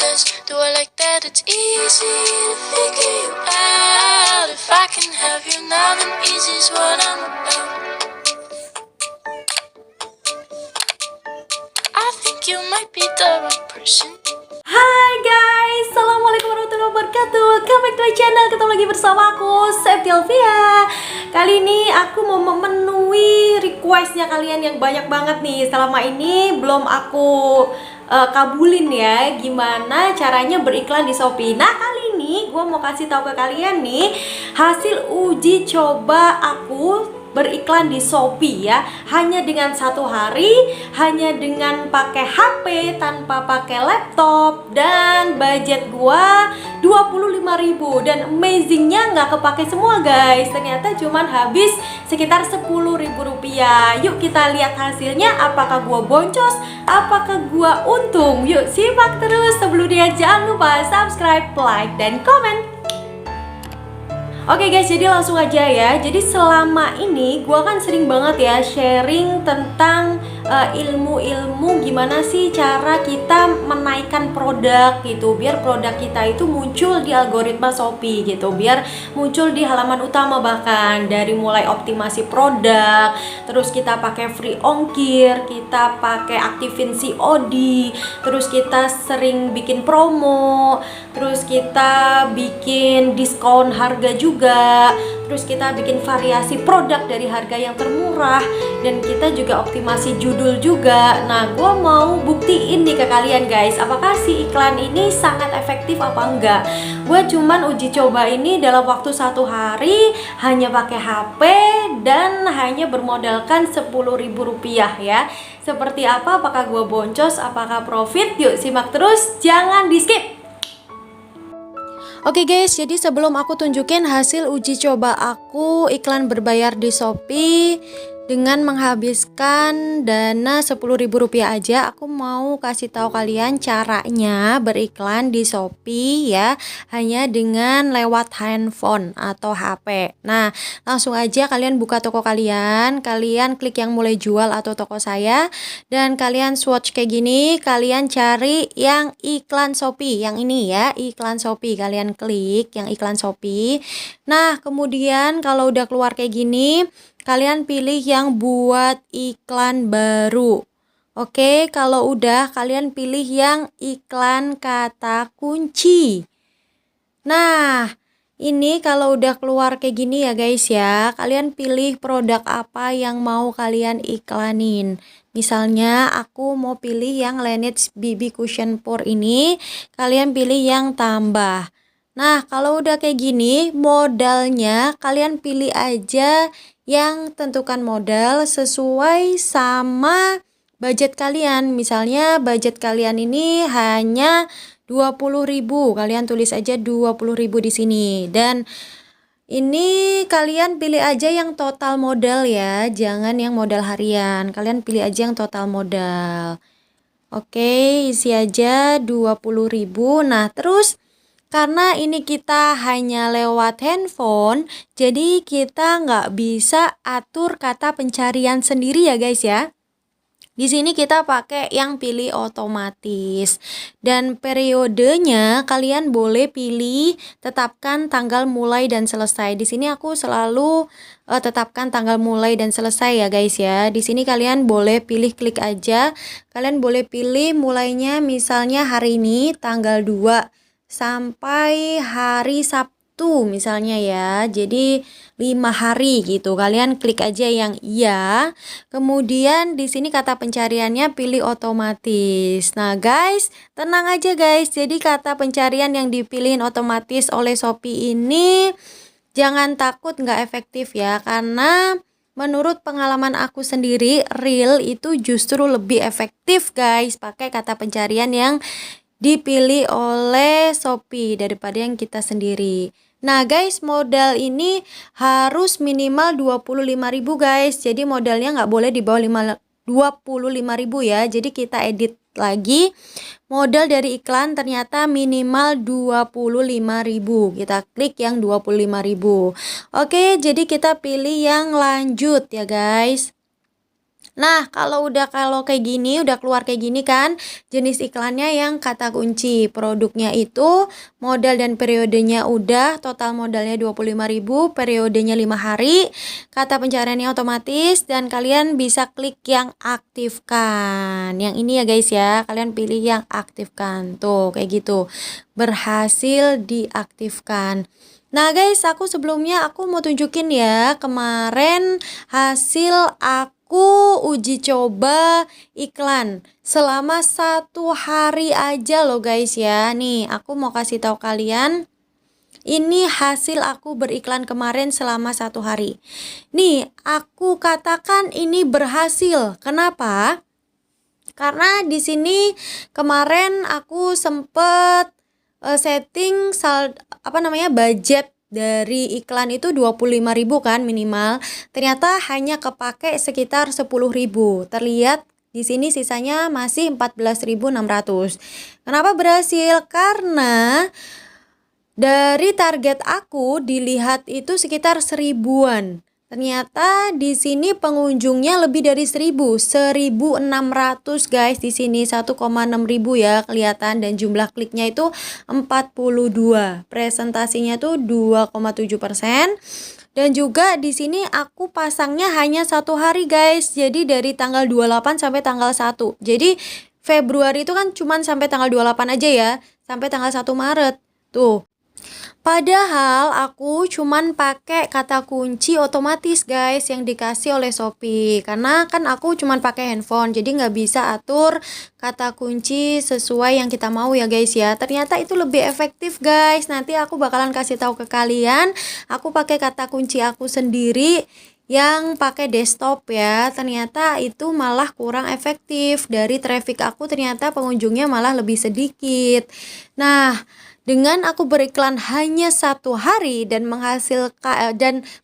does. Do I like that it's easy to figure you out? If I can have you now, then easy's what I'm about. I think you might be the right person. Hai guys, assalamualaikum warahmatullahi wabarakatuh. Welcome back to my channel. Ketemu lagi bersama aku, Septialvia. Kali ini aku mau memenuhi requestnya kalian yang banyak banget nih. Selama ini belum aku kabulin ya, gimana caranya beriklan di Shopee. Nah kali ini gue mau kasih tahu ke kalian nih hasil uji coba aku beriklan di Shopee ya, hanya dengan 1 hari, hanya dengan pakai HP tanpa pakai laptop, dan budget gua 25.000, dan amazingnya nggak kepake semua guys, ternyata cuman habis sekitar 10.000 rupiah. Yuk kita lihat hasilnya, apakah gua boncos, apakah gua untung. Yuk simak terus. Sebelumnya jangan lupa subscribe, like, dan komen. Oke guys, jadi langsung aja ya. Jadi selama ini gue kan sering banget ya sharing tentang ilmu-ilmu gimana sih cara kita menaikkan produk gitu, biar produk kita itu muncul di algoritma Shopee gitu, biar muncul di halaman utama. Bahkan dari mulai optimasi produk, terus kita pakai free ongkir, kita pakai aktifin COD, terus kita sering bikin promo, terus kita bikin diskon harga juga, terus kita bikin variasi produk dari harga yang termurah, dan kita juga optimasi judul juga. Nah gue mau buktiin nih ke kalian guys, apakah si iklan ini sangat efektif apa enggak. Gue cuman uji coba ini dalam waktu 1 hari, hanya pakai HP dan hanya bermodalkan 10.000 rupiah ya. Seperti apa, apakah gue boncos, apakah profit? Yuk simak terus, jangan di skip. Oke guys, jadi sebelum aku tunjukin hasil uji coba aku iklan berbayar di Shopee dengan menghabiskan dana 10.000 rupiah aja, aku mau kasih tahu kalian caranya beriklan di Shopee ya, hanya dengan lewat handphone atau HP. Nah, langsung aja kalian buka toko kalian, kalian klik yang mulai jual atau toko saya, dan kalian swatch kayak gini, kalian cari yang iklan Shopee, yang ini ya, iklan Shopee, kalian klik yang iklan Shopee. Nah, kemudian kalau udah keluar kayak gini, kalian pilih yang buat iklan baru. Oke, kalau udah kalian pilih yang iklan kata kunci. Nah, ini kalau udah keluar kayak gini ya guys ya, kalian pilih produk apa yang mau kalian iklanin. Misalnya aku mau pilih yang Laneige BB Cushion Pore ini, kalian pilih yang tambah. Nah, kalau udah kayak gini, modalnya kalian pilih aja yang tentukan modal sesuai sama budget kalian. Misalnya budget kalian ini hanya 20.000, kalian tulis aja 20.000 di sini. Dan ini kalian pilih aja yang total modal ya, jangan yang modal harian. Kalian pilih aja yang total modal. Oke, isi aja 20.000. Nah, terus karena ini kita hanya lewat handphone, jadi kita nggak bisa atur kata pencarian sendiri ya guys ya. Di sini kita pakai yang pilih otomatis, dan periodenya kalian boleh pilih tetapkan tanggal mulai dan selesai. Di sini aku selalu tetapkan tanggal mulai dan selesai ya guys ya. Di sini kalian boleh pilih, klik aja. Kalian boleh pilih mulainya misalnya hari ini tanggal 2 sampai hari Sabtu misalnya ya, jadi 5 hari gitu. Kalian klik aja yang iya. Kemudian di sini kata pencariannya pilih otomatis. Nah guys, tenang aja guys, jadi kata pencarian yang dipilihin otomatis oleh Shopee ini jangan takut nggak efektif ya, karena menurut pengalaman aku sendiri, real itu justru lebih efektif guys pakai kata pencarian yang dipilih oleh Shopee daripada yang kita sendiri. Nah guys, modal ini harus minimal 25.000 guys. Jadi modalnya nggak boleh di bawah 25.000 ya. Jadi kita edit lagi. Modal dari iklan ternyata minimal 25.000. Kita klik yang 25.000. Oke, jadi kita pilih yang lanjut ya guys. Nah, kalau kayak gini, udah keluar kayak gini kan, jenis iklannya yang kata kunci. Produknya itu modal dan periodenya udah, total modalnya 25.000, periodenya 5 hari, kata pencariannya otomatis, dan kalian bisa klik yang aktifkan. Yang ini ya guys ya, kalian pilih yang aktifkan. Tuh, kayak gitu. Berhasil diaktifkan. Nah guys, sebelumnya aku mau tunjukin ya, kemarin hasil aku uji coba iklan selama 1 hari aja loh guys ya. Nih, aku mau kasih tahu kalian. Ini hasil aku beriklan kemarin selama 1 hari. Nih, aku katakan ini berhasil. Kenapa? Karena di sini kemarin aku sempet setting budget dari iklan itu 25.000 kan minimal. Ternyata hanya kepake sekitar 10.000. Terlihat di sini sisanya masih 14.600. Kenapa berhasil? Karena dari target aku dilihat itu sekitar 1.000-an. Ternyata di sini pengunjungnya lebih dari 1.600 guys di sini 1,6 ribu ya kelihatan, dan jumlah kliknya itu 42. Presentasinya tuh 2,7%. Dan juga di sini aku pasangnya hanya 1 hari guys. Jadi dari tanggal 28 sampai tanggal 1. Jadi Februari itu kan cuman sampai tanggal 28 aja ya, sampai tanggal 1 Maret. Tuh. Padahal aku cuman pakai kata kunci otomatis guys yang dikasih oleh Shopee. Karena kan aku cuman pakai handphone, jadi nggak bisa atur kata kunci sesuai yang kita mau ya guys ya. Ternyata itu lebih efektif guys. Nanti aku bakalan kasih tahu ke kalian. Aku pakai kata kunci aku sendiri yang pakai desktop ya. Ternyata itu malah kurang efektif. Dari traffic aku ternyata pengunjungnya malah lebih sedikit. Nah, dengan aku beriklan hanya 1 hari dan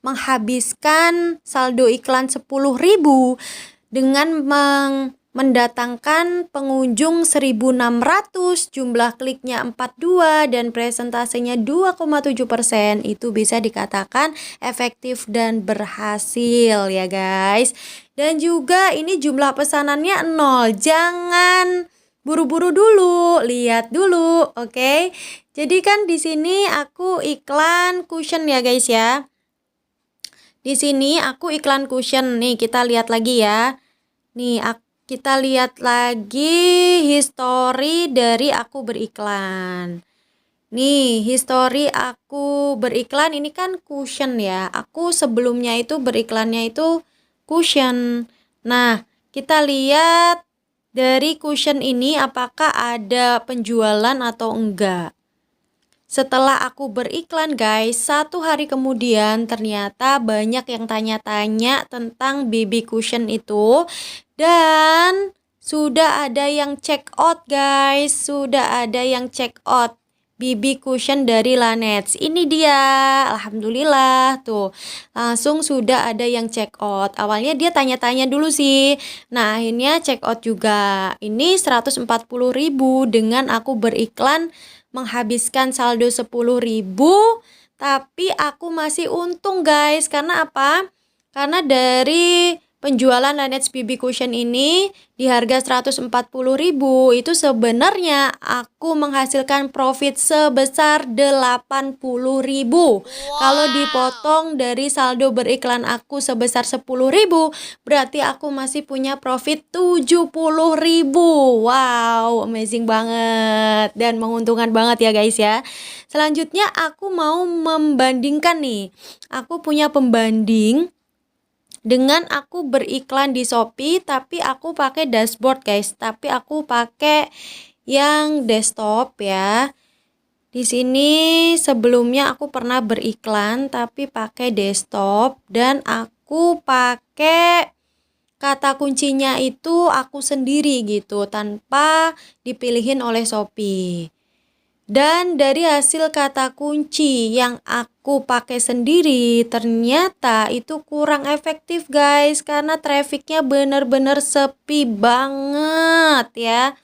menghabiskan saldo iklan 10.000 dengan mendatangkan pengunjung 1.600, jumlah kliknya 42 dan presentasinya 2,7%, itu bisa dikatakan efektif dan berhasil ya guys. Dan juga ini jumlah pesanannya 0. Jangan buru-buru dulu, lihat dulu, oke? Jadi kan di sini aku iklan cushion ya guys ya. Di sini aku iklan cushion nih, kita lihat lagi ya. Nih, kita lihat lagi history dari aku beriklan. Nih, history aku beriklan ini kan cushion ya. Aku sebelumnya itu beriklannya itu cushion. Nah, kita lihat dari cushion ini apakah ada penjualan atau enggak. Setelah aku beriklan guys, 1 hari kemudian ternyata banyak yang tanya-tanya tentang BB cushion itu. Dan sudah ada yang check out guys, sudah ada yang check out BB cushion dari Laneige. Ini dia, alhamdulillah tuh. Langsung sudah ada yang check out. Awalnya dia tanya-tanya dulu sih. Nah, akhirnya check out juga. Ini 140.000 dengan aku beriklan menghabiskan saldo 10.000, tapi aku masih untung guys. Karena apa? Karena dari penjualan Laneige BB Cushion ini di harga 140.000 itu sebenarnya aku menghasilkan profit sebesar 80.000. Kalau dipotong dari saldo beriklan aku sebesar 10.000, berarti aku masih punya profit 70.000. Wow, amazing banget dan menguntungkan banget ya guys ya. Selanjutnya aku mau membandingkan nih. Aku punya pembanding dengan aku beriklan di Shopee, tapi aku pakai dashboard guys. Tapi aku pakai yang desktop ya. Di sini sebelumnya aku pernah beriklan tapi pakai desktop, dan aku pakai kata kuncinya itu aku sendiri gitu tanpa dipilihin oleh Shopee. Dan dari hasil kata kunci yang aku pakai sendiri, ternyata itu kurang efektif guys, karena trafficnya bener-bener sepi banget ya.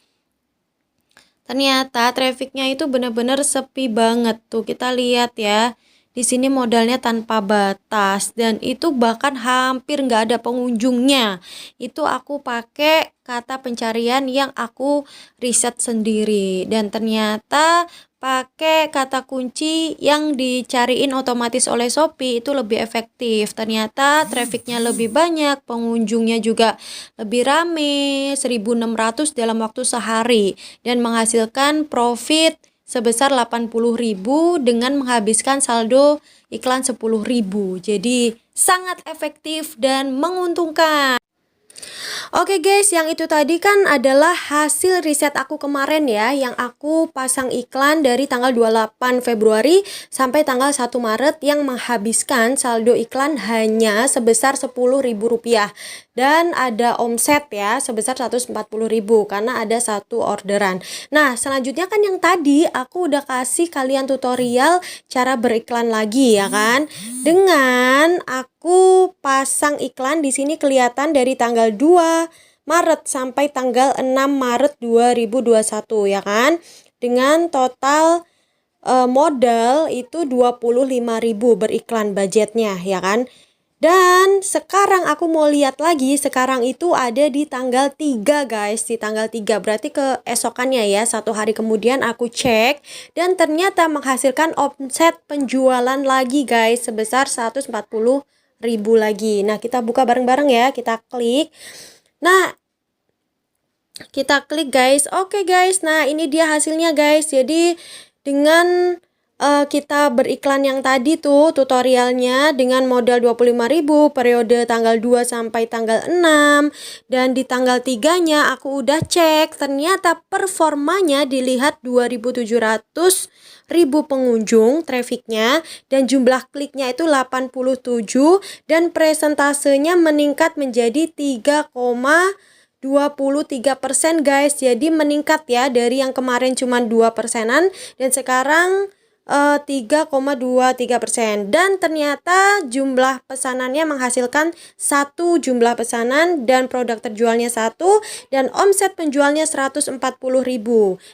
Ternyata trafficnya itu bener-bener sepi banget tuh, kita lihat ya. Di sini modalnya tanpa batas dan itu bahkan hampir nggak ada pengunjungnya. Itu aku pakai kata pencarian yang aku riset sendiri dan ternyata pakai kata kunci yang dicariin otomatis oleh Shopee itu lebih efektif. Ternyata trafficnya lebih banyak, pengunjungnya juga lebih rame, 1.600 dalam waktu sehari dan menghasilkan profit sebesar 80.000 dengan menghabiskan saldo iklan 10.000. Jadi sangat efektif dan menguntungkan. Oke guys, yang itu tadi kan adalah hasil riset aku kemarin ya, yang aku pasang iklan dari tanggal 28 Februari sampai tanggal 1 Maret yang menghabiskan saldo iklan hanya sebesar Rp10.000 dan ada omset ya sebesar 140.000 karena ada satu orderan. Nah, selanjutnya kan yang tadi aku udah kasih kalian tutorial cara beriklan lagi ya kan. Dengan aku pasang iklan di sini kelihatan dari tanggal 2 Maret sampai tanggal 6 Maret 2021 ya kan. Dengan total modal itu 25.000 beriklan budgetnya ya kan. Dan sekarang aku mau lihat lagi, sekarang itu ada di tanggal 3 guys, di tanggal 3 berarti keesokannya ya, satu hari kemudian aku cek dan ternyata menghasilkan omset penjualan lagi guys sebesar 140.000 lagi. Nah kita buka bareng-bareng ya, kita klik. Nah kita klik guys, oke guys, nah ini dia hasilnya guys. Jadi dengan kita beriklan yang tadi tuh tutorialnya dengan modal 25.000 periode tanggal 2 sampai tanggal 6 dan di tanggal 3 nya aku udah cek ternyata performanya dilihat 2.700 pengunjung trafficnya dan jumlah kliknya itu 87 dan presentasenya meningkat menjadi 3,23% guys. Jadi meningkat ya dari yang kemarin cuma 2%-an dan sekarang 3,23% dan ternyata jumlah pesanannya menghasilkan satu jumlah pesanan dan produk terjualnya satu dan omset penjualnya 140.000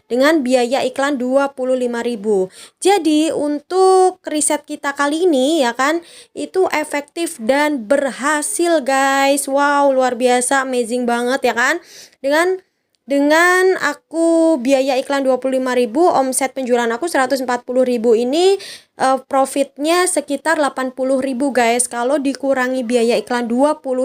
dengan biaya iklan 25.000. Jadi untuk riset kita kali ini ya kan itu efektif dan berhasil guys. Wow, luar biasa, amazing banget ya kan. Dengan aku biaya iklan 25.000, omset penjualan aku 140.000 ini profitnya sekitar 80.000 guys. Kalau dikurangi biaya iklan 25.000,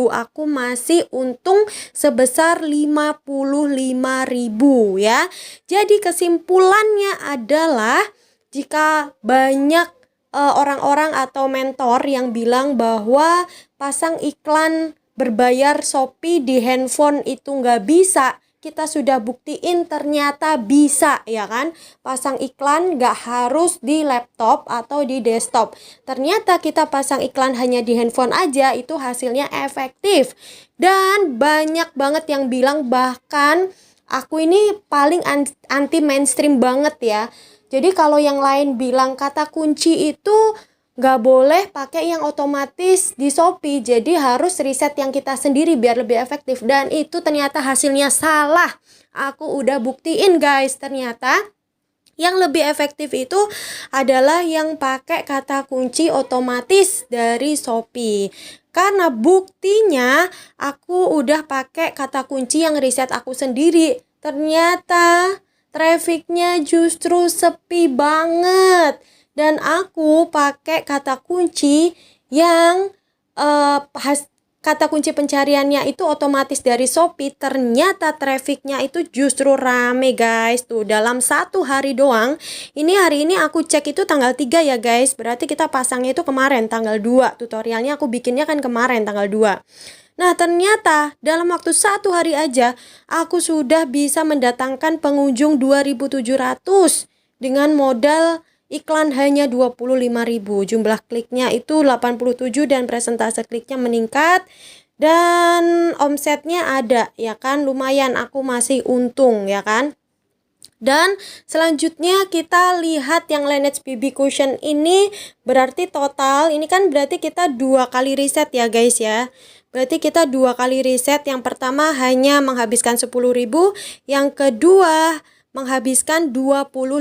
aku masih untung sebesar 55.000 ya. Jadi kesimpulannya adalah jika banyak orang-orang atau mentor yang bilang bahwa pasang iklan berbayar Shopee di handphone itu nggak bisa, kita sudah buktiin ternyata bisa ya kan. Pasang iklan nggak harus di laptop atau di desktop, ternyata kita pasang iklan hanya di handphone aja itu hasilnya efektif. Dan banyak banget yang bilang, bahkan aku ini paling anti mainstream banget ya. Jadi kalau yang lain bilang kata kunci itu nggak boleh pakai yang otomatis di Shopee, jadi harus riset yang kita sendiri biar lebih efektif, dan itu ternyata hasilnya salah. Aku udah buktiin guys, ternyata yang lebih efektif itu adalah yang pakai kata kunci otomatis dari Shopee. Karena buktinya aku udah pakai kata kunci yang riset aku sendiri, ternyata trafficnya justru sepi banget. Dan aku pakai kata kunci yang kata kunci pencariannya itu otomatis dari Shopee, ternyata trafficnya itu justru rame guys. Tuh dalam satu hari doang, ini hari ini aku cek itu tanggal 3 ya guys, berarti kita pasangnya itu kemarin tanggal 2, tutorialnya aku bikinnya kan kemarin tanggal 2. Nah ternyata dalam waktu satu hari aja aku sudah bisa mendatangkan pengunjung 2.700 dengan modal iklan hanya 25.000. Jumlah kliknya itu 87 dan presentase kliknya meningkat dan omsetnya ada ya kan, lumayan, aku masih untung ya kan. Dan selanjutnya kita lihat yang Laneige BB Cushion ini, berarti total ini kan berarti kita 2 kali riset ya guys ya. Berarti kita 2 kali riset, yang pertama hanya menghabiskan 10.000, yang kedua menghabiskan 25.000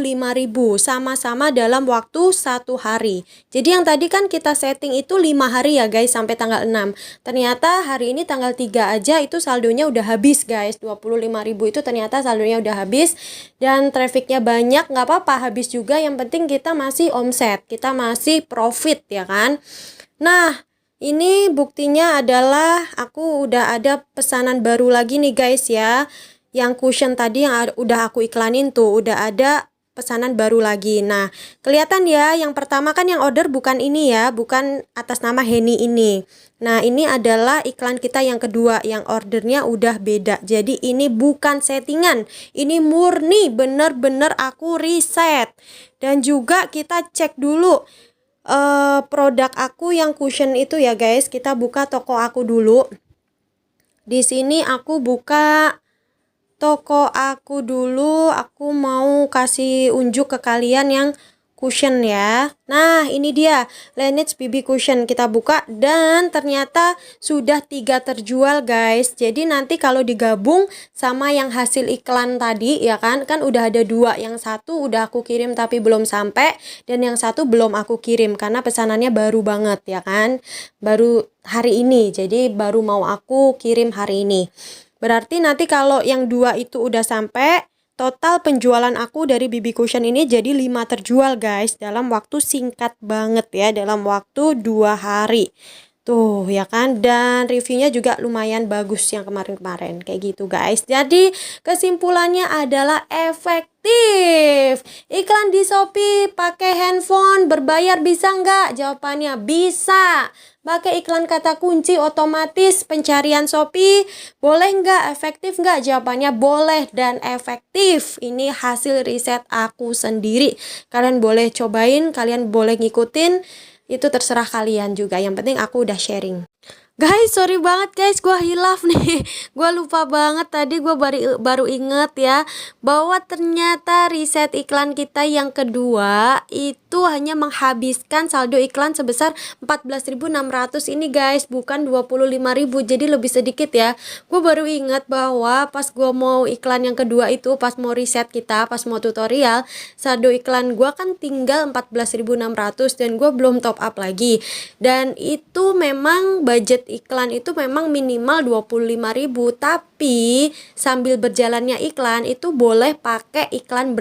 sama-sama dalam waktu 1 hari. Jadi yang tadi kan kita setting itu 5 hari ya guys, sampai tanggal 6. Ternyata hari ini tanggal 3 aja itu saldonya udah habis guys. 25.000 itu ternyata saldonya udah habis. Dan trafficnya banyak, nggak apa-apa habis juga. Yang penting kita masih omset, kita masih profit ya kan. Nah, ini buktinya adalah aku udah ada pesanan baru lagi nih guys ya. Yang cushion tadi yang udah aku iklanin tuh, udah ada pesanan baru lagi. Nah, kelihatan ya, yang pertama kan yang order bukan ini ya, bukan atas nama Henny ini. Nah, ini adalah iklan kita yang kedua, yang ordernya udah beda. Jadi ini bukan settingan, ini murni bener-bener aku riset. Dan juga kita cek dulu produk aku yang cushion itu ya guys. Kita buka toko aku dulu. Di sini aku buka toko aku dulu, aku mau kasih unjuk ke kalian yang cushion ya. Nah, ini dia Laneige BB Cushion. Kita buka dan ternyata sudah 3 terjual guys. Jadi nanti kalau digabung sama yang hasil iklan tadi ya kan udah ada 2. Yang satu udah aku kirim tapi belum sampai, dan yang satu belum aku kirim karena pesanannya baru banget ya kan. Baru hari ini. Jadi baru mau aku kirim hari ini. Berarti nanti kalau yang 2 itu udah sampai, total penjualan aku dari BB Cushion ini jadi 5 terjual guys. Dalam waktu singkat banget ya, dalam waktu 2 hari. Tuh ya kan, dan reviewnya juga lumayan bagus yang kemarin-kemarin. Kayak gitu guys. Jadi kesimpulannya adalah efektif. Iklan di Shopee pakai handphone berbayar bisa nggak? Jawabannya bisa. Pakai iklan kata kunci otomatis pencarian Shopee boleh nggak? Efektif nggak? Jawabannya boleh dan efektif. Ini hasil riset aku sendiri. Kalian boleh cobain, kalian boleh ngikutin. Itu terserah kalian juga. Yang penting aku udah sharing. Guys, sorry banget guys, gue hilaf nih. Gue lupa banget tadi, gue baru inget ya bahwa ternyata riset iklan kita yang kedua itu hanya menghabiskan saldo iklan sebesar 14.600 ini guys, bukan 25.000. Jadi lebih sedikit ya. Gue baru inget bahwa pas gue mau iklan yang kedua itu, pas mau riset kita, pas mau tutorial, saldo iklan gue kan tinggal 14.600 dan gue belum top up lagi. Dan itu memang budget iklan itu memang minimal 25.000, tapi sambil berjalannya iklan itu boleh pakai iklan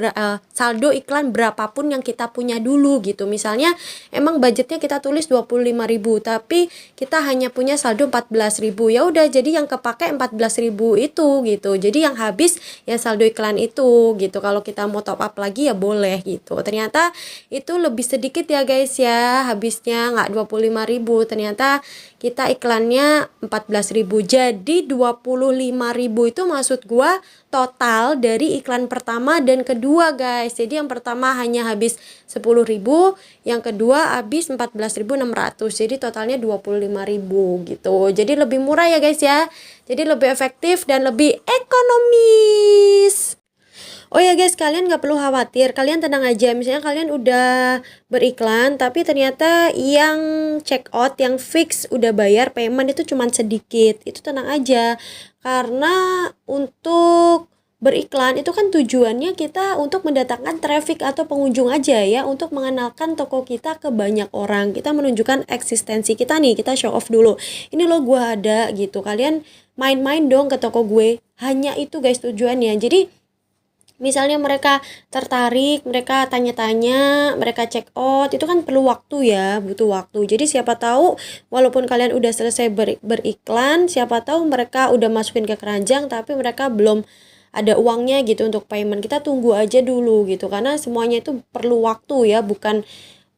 saldo iklan berapapun yang kita punya dulu gitu. Misalnya emang budgetnya kita tulis 25.000 tapi kita hanya punya saldo 14.000, ya udah jadi yang kepake 14.000 itu gitu. Jadi yang habis ya saldo iklan itu gitu. Kalau kita mau top up lagi ya boleh gitu. Ternyata itu lebih sedikit ya guys ya, habisnya nggak 25.000, ternyata kita iklannya 14.000. Jadi 25.000 itu maksud gua total dari iklan pertama dan kedua guys. Jadi yang pertama hanya habis 10.000, yang kedua habis 14.600. Jadi totalnya 25.000 gitu. Jadi lebih murah ya guys ya. Jadi lebih efektif dan lebih ekonomis. Oh ya guys, kalian gak perlu khawatir, kalian tenang aja. Misalnya kalian udah beriklan tapi ternyata yang check out, yang fix udah bayar payment itu cuma sedikit, itu tenang aja. Karena untuk beriklan itu kan tujuannya kita untuk mendatangkan traffic atau pengunjung aja ya, untuk mengenalkan toko kita ke banyak orang. Kita menunjukkan eksistensi kita nih, kita show off dulu. Ini loh gue ada gitu, kalian main-main dong ke toko gue. Hanya itu guys tujuannya. Jadi misalnya mereka tertarik, mereka tanya-tanya, mereka check out, itu kan perlu waktu ya, butuh waktu. Jadi siapa tahu walaupun kalian udah selesai beriklan, siapa tahu mereka udah masukin ke keranjang tapi mereka belum ada uangnya gitu untuk payment. Kita tunggu aja dulu gitu, karena semuanya itu perlu waktu ya, bukan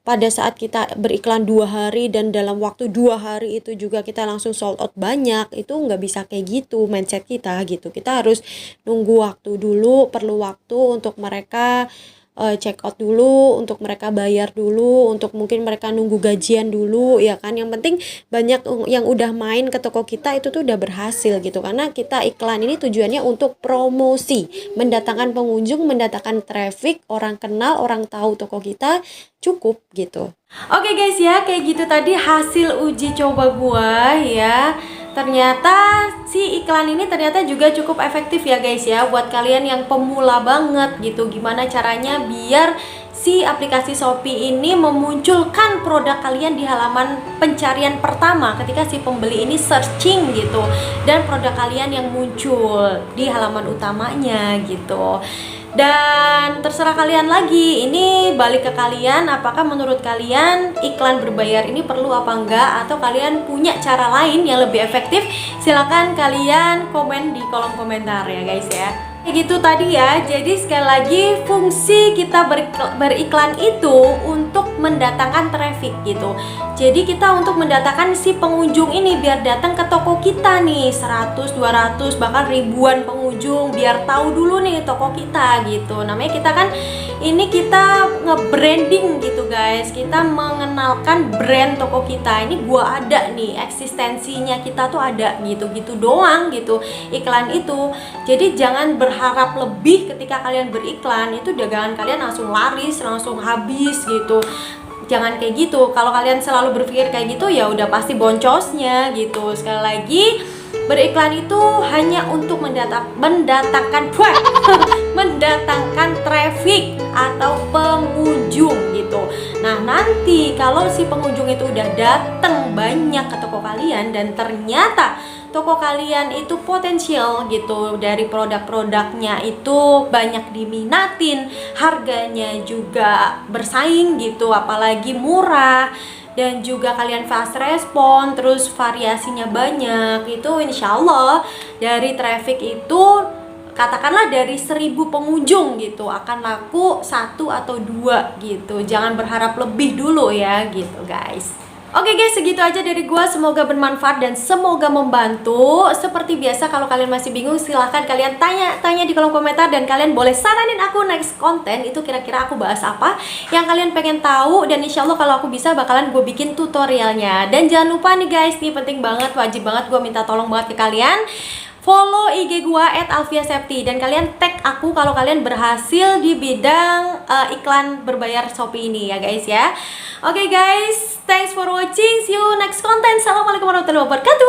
pada saat kita beriklan 2 hari dan dalam waktu 2 hari itu juga kita langsung sold out banyak. Itu nggak bisa kayak gitu mindset kita gitu. Kita harus nunggu waktu dulu, perlu waktu untuk mereka check out dulu, untuk mereka bayar dulu, untuk mungkin mereka nunggu gajian dulu ya kan. Yang penting banyak yang udah main ke toko kita itu tuh udah berhasil gitu, karena kita iklan ini tujuannya untuk promosi, mendatangkan pengunjung, mendatangkan traffic, orang kenal, orang tahu toko kita, cukup gitu. Oke guys ya, kayak gitu tadi hasil uji coba gua ya. ternyata si iklan ini ternyata juga cukup efektif ya guys ya, buat kalian yang pemula banget gitu. Gimana caranya biar si aplikasi Shopee ini memunculkan produk kalian di halaman pencarian pertama ketika si pembeli ini searching gitu, dan produk kalian yang muncul di halaman utamanya gitu. Dan terserah kalian lagi, ini balik ke kalian, apakah menurut kalian iklan berbayar ini perlu apa enggak, atau kalian punya cara lain yang lebih efektif. Silahkan kalian komen di kolom komentar ya guys ya. Kayak gitu tadi ya. Jadi sekali lagi, fungsi kita beriklan itu untuk mendatangkan traffic gitu. Jadi kita untuk mendatangkan si pengunjung ini biar datang ke toko kita nih, 100, 200, bahkan ribuan pengunjung, biar tahu dulu nih toko kita gitu. Namanya kita kan ini kita nge-branding gitu guys. Kita mengenalkan brand toko kita. Ini gua ada nih, eksistensinya kita tuh ada gitu-gitu doang gitu iklan itu. Jadi jangan berharap lebih ketika kalian beriklan, itu dagangan kalian langsung laris, langsung habis gitu. Jangan kayak gitu. Kalau kalian selalu berpikir kayak gitu, ya udah pasti boncosnya gitu. Sekali lagi, beriklan itu hanya untuk mendatangkan mendatangkan traffic atau pengunjung gitu. Nah, nanti kalau si pengunjung itu udah datang banyak ke toko kalian dan ternyata toko kalian itu potensial gitu, dari produk-produknya itu banyak diminatin, harganya juga bersaing gitu, apalagi murah, dan juga kalian fast respon, terus variasinya banyak, itu insya Allah dari traffic itu katakanlah dari 1000 pengunjung gitu akan laku 1 atau 2 gitu. Jangan berharap lebih dulu ya gitu guys. Oke guys, segitu aja dari gua. Semoga bermanfaat dan semoga membantu. Seperti biasa, kalau kalian masih bingung, silahkan kalian tanya di kolom komentar, dan kalian boleh saranin aku next konten itu kira-kira aku bahas apa yang kalian pengen tahu, dan insya Allah kalau aku bisa bakalan gue bikin tutorialnya. Dan jangan lupa nih guys, nih penting banget, wajib banget gue minta tolong banget ke kalian, follow IG gua @alfiasepti, dan kalian tag aku kalau kalian berhasil di bidang iklan berbayar Shopee ini ya guys ya. Oke guys, thanks for watching. See you next content. Assalamualaikum warahmatullahi wabarakatuh.